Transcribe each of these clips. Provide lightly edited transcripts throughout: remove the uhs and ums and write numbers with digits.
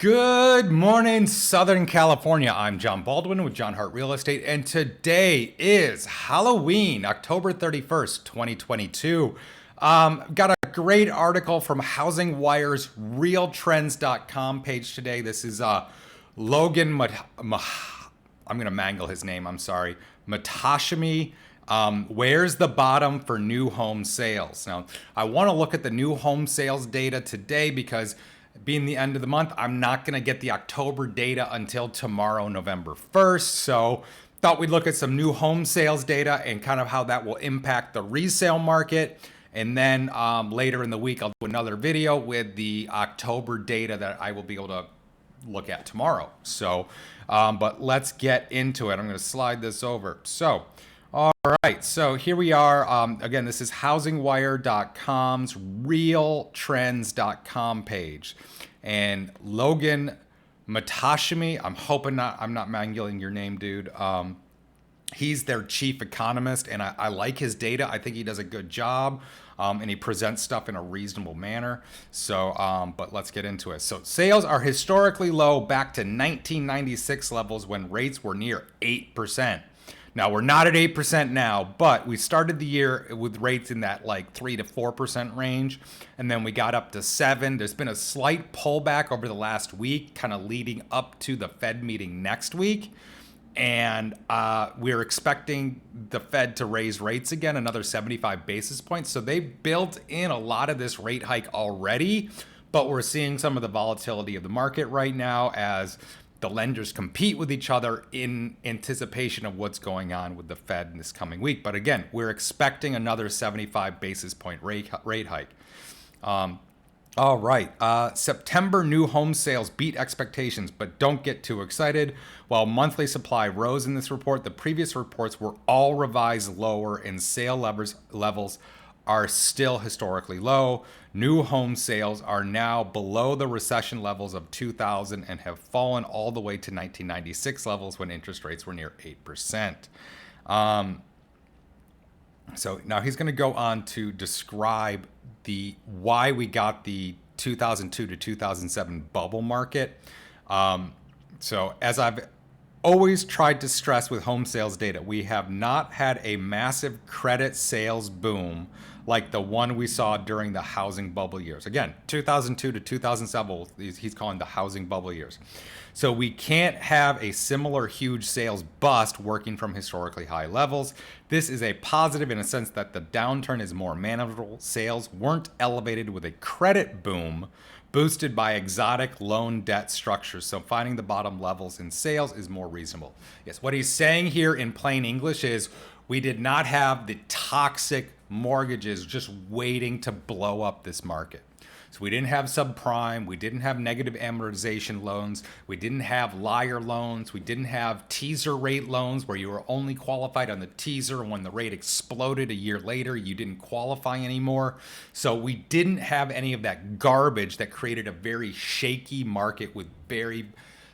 Good morning, Southern California. I'm John Baldwin with John Hart Real Estate, and today is Halloween, October 31st, 2022. Got a great article from HousingWire's RealTrends.com page today. This is Logan, I'm going to mangle his name, I'm sorry, Matashimi. Where's the bottom for new home sales? Now, I want to look at the new home sales data today because being the end of the month, I'm not going to get the October data until tomorrow, November 1st. So thought we'd look at some new home sales data and kind of how that will impact the resale market. And then later in the week, I'll do another video with the October data that I will be able to look at tomorrow. So, but let's get into it. I'm going to slide this over. So, all right, so here we are. Again, this is HousingWire.com's RealTrends.com page. And Logan Matashimi, I'm not mangling your name, dude. He's their chief economist, and I like his data. I think he does a good job, and he presents stuff in a reasonable manner. So, but let's get into it. So sales are historically low back to 1996 levels when rates were near 8%. Now, we're not at 8% now, but we started the year with rates in that like 3 to 4% range, and then we got up to 7. There's been a slight pullback over the last week, kind of leading up to the Fed meeting next week. And we're expecting the Fed to raise rates again, another 75 basis points. So they built in a lot of this rate hike already, but we're seeing some of the volatility of the market right now as the lenders compete with each other in anticipation of what's going on with the Fed in this coming week. But again, we're expecting another 75 basis point rate hike. All right. September new home sales beat expectations, but don't get too excited. While monthly supply rose in this report, the previous reports were all revised lower and sale levels are still historically low. New home sales are now below the recession levels of 2000 and have fallen all the way to 1996 levels when interest rates were near 8%. So now he's going to go on to describe why we got the 2002 to 2007 bubble market. So as I've always tried to stress with home sales data, we have not had a massive credit sales boom like the one we saw during the housing bubble years. Again, 2002 to 2007, he's calling the housing bubble years. So we can't have a similar huge sales bust working from historically high levels. This is a positive in a sense that the downturn is more manageable. Sales weren't elevated with a credit boom boosted by exotic loan debt structures. So finding the bottom levels in sales is more reasonable. Yes, what he's saying here in plain English is we did not have the toxic mortgages just waiting to blow up this market. So we didn't have subprime, we didn't have negative amortization loans, we didn't have liar loans, we didn't have teaser rate loans where you were only qualified on the teaser, and when the rate exploded a year later, you didn't qualify anymore. So we didn't have any of that garbage that created a very shaky market with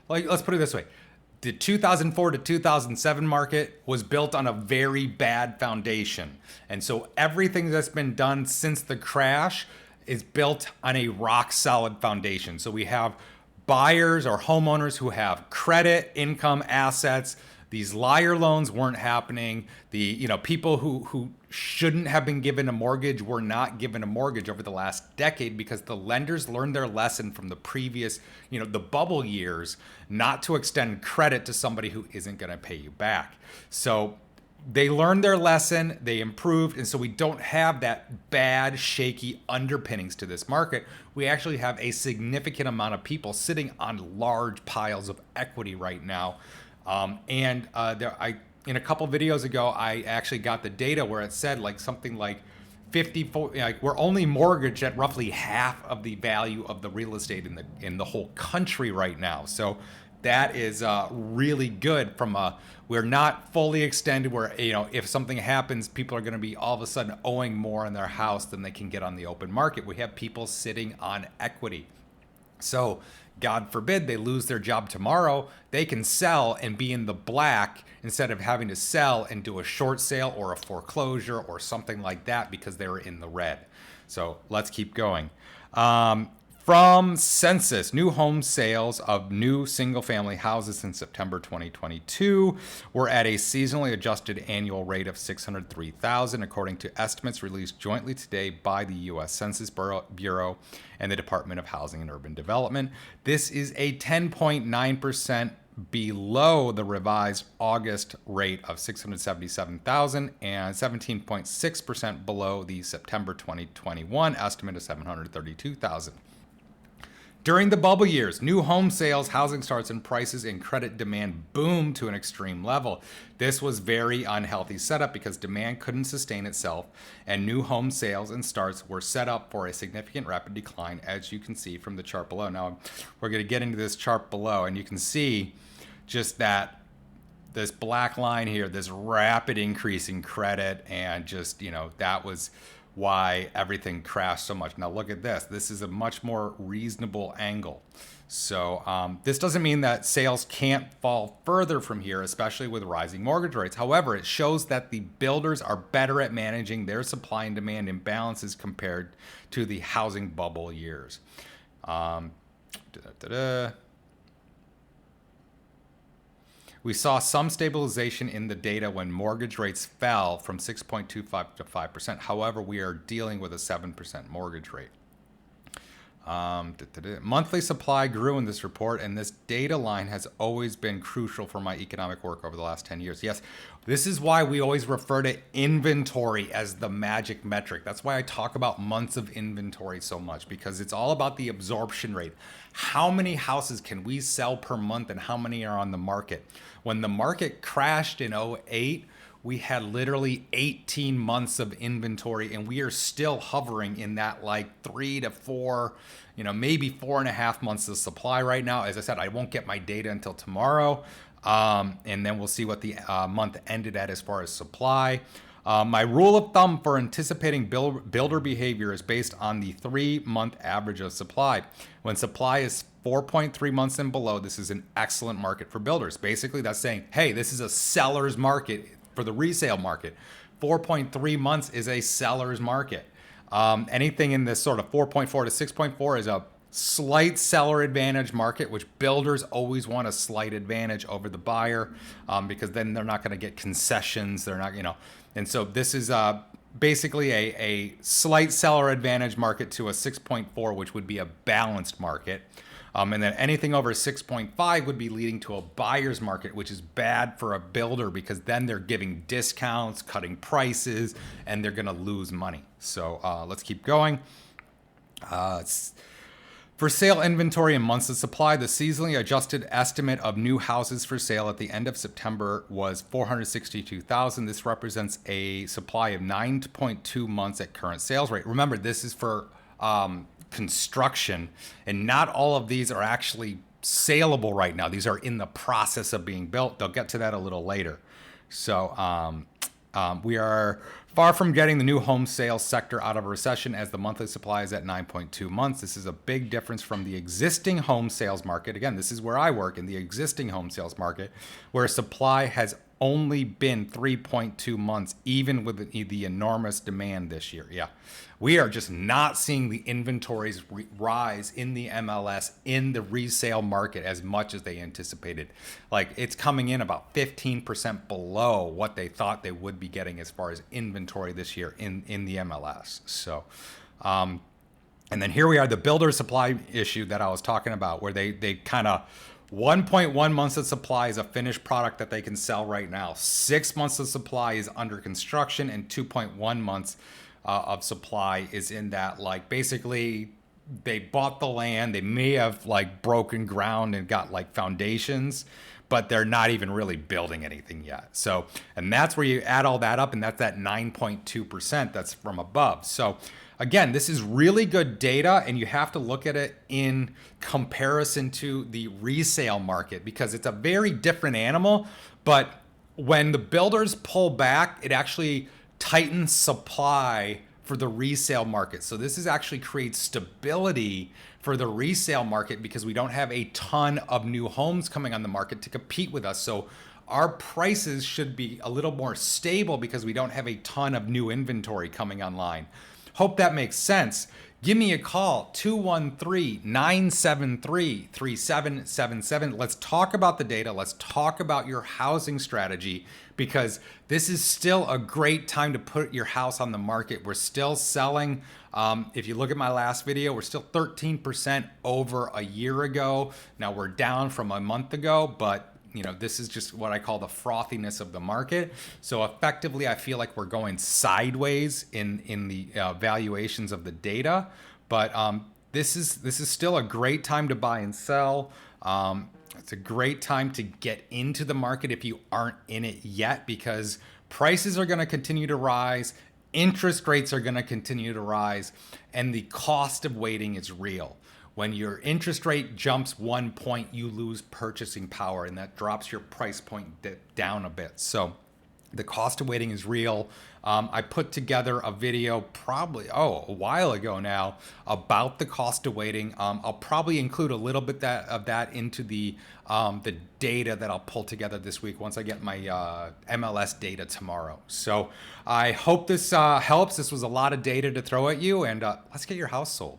let's put it this way. The 2004 to 2007 market was built on a very bad foundation. And so everything that's been done since the crash is built on a rock solid foundation. So we have buyers or homeowners who have credit, income, assets. These liar loans weren't happening. People who shouldn't have been given a mortgage were not given a mortgage over the last decade because the lenders learned their lesson from the previous, the bubble years, not to extend credit to somebody who isn't going to pay you back. So they learned their lesson, they improved, and so we don't have that bad, shaky underpinnings to this market. We actually have a significant amount of people sitting on large piles of equity right now. In a couple videos ago, I actually got the data where it said something like 54, we're only mortgaged at roughly half of the value of the real estate in the whole country right now. So that is really good we're not fully extended where, if something happens, people are going to be all of a sudden owing more on their house than they can get on the open market. We have people sitting on equity. So God forbid they lose their job tomorrow, they can sell and be in the black instead of having to sell and do a short sale or a foreclosure or something like that because they were in the red. So let's keep going. From Census, new home sales of new single-family houses in September 2022 were at a seasonally adjusted annual rate of 603,000, according to estimates released jointly today by the U.S. Census Bureau and the Department of Housing and Urban Development. This is a 10.9% below the revised August rate of 677,000 and 17.6% below the September 2021 estimate of 732,000. During the bubble years, new home sales, housing starts, and prices and credit demand boomed to an extreme level. This was very unhealthy setup because demand couldn't sustain itself, and new home sales and starts were set up for a significant rapid decline, as you can see from the chart below. Now, we're going to get into this chart below, and you can see just that this black line here, this rapid increase in credit, and just, that was why everything crashed so much. Now look at this. This is a much more reasonable angle. So this doesn't mean that sales can't fall further from here, especially with rising mortgage rates. However, it shows that the builders are better at managing their supply and demand imbalances compared to the housing bubble years. We saw some stabilization in the data when mortgage rates fell from 6.25 to 5%. However, we are dealing with a 7% mortgage rate. Monthly supply grew in this report, and this data line has always been crucial for my economic work over the last 10 years. Yes, this is why we always refer to inventory as the magic metric. That's why I talk about months of inventory so much, because it's all about the absorption rate. How many houses can we sell per month and how many are on the market? When the market crashed in 2008, we had literally 18 months of inventory, and we are still hovering in that like 3 to 4, maybe 4.5 months of supply right now. As I said, I won't get my data until tomorrow, and then we'll see what the month ended at as far as supply. My rule of thumb for anticipating builder behavior is based on the 3-month average of supply. When supply is 4.3 months and below, this is an excellent market for builders. Basically, that's saying, hey, this is a seller's market for the resale market. 4.3 months is a seller's market. Anything in this sort of 4.4 to 6.4 is a slight seller advantage market, which builders always want a slight advantage over the buyer, because then they're not going to get concessions. They're not, and so this is basically a slight seller advantage market to a 6.4, which would be a balanced market. And then anything over 6.5 would be leading to a buyer's market, which is bad for a builder because then they're giving discounts, cutting prices, and they're going to lose money. So let's keep going. For sale inventory and months of supply, the seasonally adjusted estimate of new houses for sale at the end of September was 462,000. This represents a supply of 9.2 months at current sales rate. Remember, this is for construction, and not all of these are actually saleable right now. These are in the process of being built. They'll get to that a little later. So we are far from getting the new home sales sector out of a recession, as the monthly supply is at 9.2 months. This is a big difference from the existing home sales market. Again, this is where I work, in the existing home sales market, where supply has only been 3.2 months, even with the enormous demand this year. Yeah, we are just not seeing the inventories rise in the MLS, in the resale market, as much as they anticipated. Like, it's coming in about 15% below what they thought they would be getting as far as inventory this year in the MLS. So, and then here we are, the builder supply issue that I was talking about, where they kind of 1.1 months of supply is a finished product that they can sell right now. 6 months of supply is under construction, and 2.1 months of supply is in that, like, basically they bought the land, they may have like broken ground and got like foundations, but they're not even really building anything yet. So, and that's where you add all that up, and that's that 9.2% that's from above. So again, this is really good data, and you have to look at it in comparison to the resale market, because it's a very different animal. But when the builders pull back, it actually tightens supply for the resale market. So this is actually creates stability for the resale market, because we don't have a ton of new homes coming on the market to compete with us. So our prices should be a little more stable because we don't have a ton of new inventory coming online. Hope that makes sense. give me a call, 213-973-3777. Let's talk about the data. Let's talk about your housing strategy, because this is still a great time to put your house on the market. We're still selling. If you look at my last video, we're still 13% over a year ago. Now we're down from a month ago, but this is just what I call the frothiness of the market. So effectively, I feel like we're going sideways in the valuations of the data. But this is still a great time to buy and sell. It's a great time to get into the market if you aren't in it yet, because prices are going to continue to rise. Interest rates are going to continue to rise, and the cost of waiting is real. When your interest rate jumps 1 point, you lose purchasing power, and that drops your price point down a bit. So the cost of waiting is real. I put together a video probably, a while ago now, about the cost of waiting. I'll probably include a little bit of that into the data that I'll pull together this week once I get my MLS data tomorrow. So I hope this helps. This was a lot of data to throw at you, and let's get your house sold.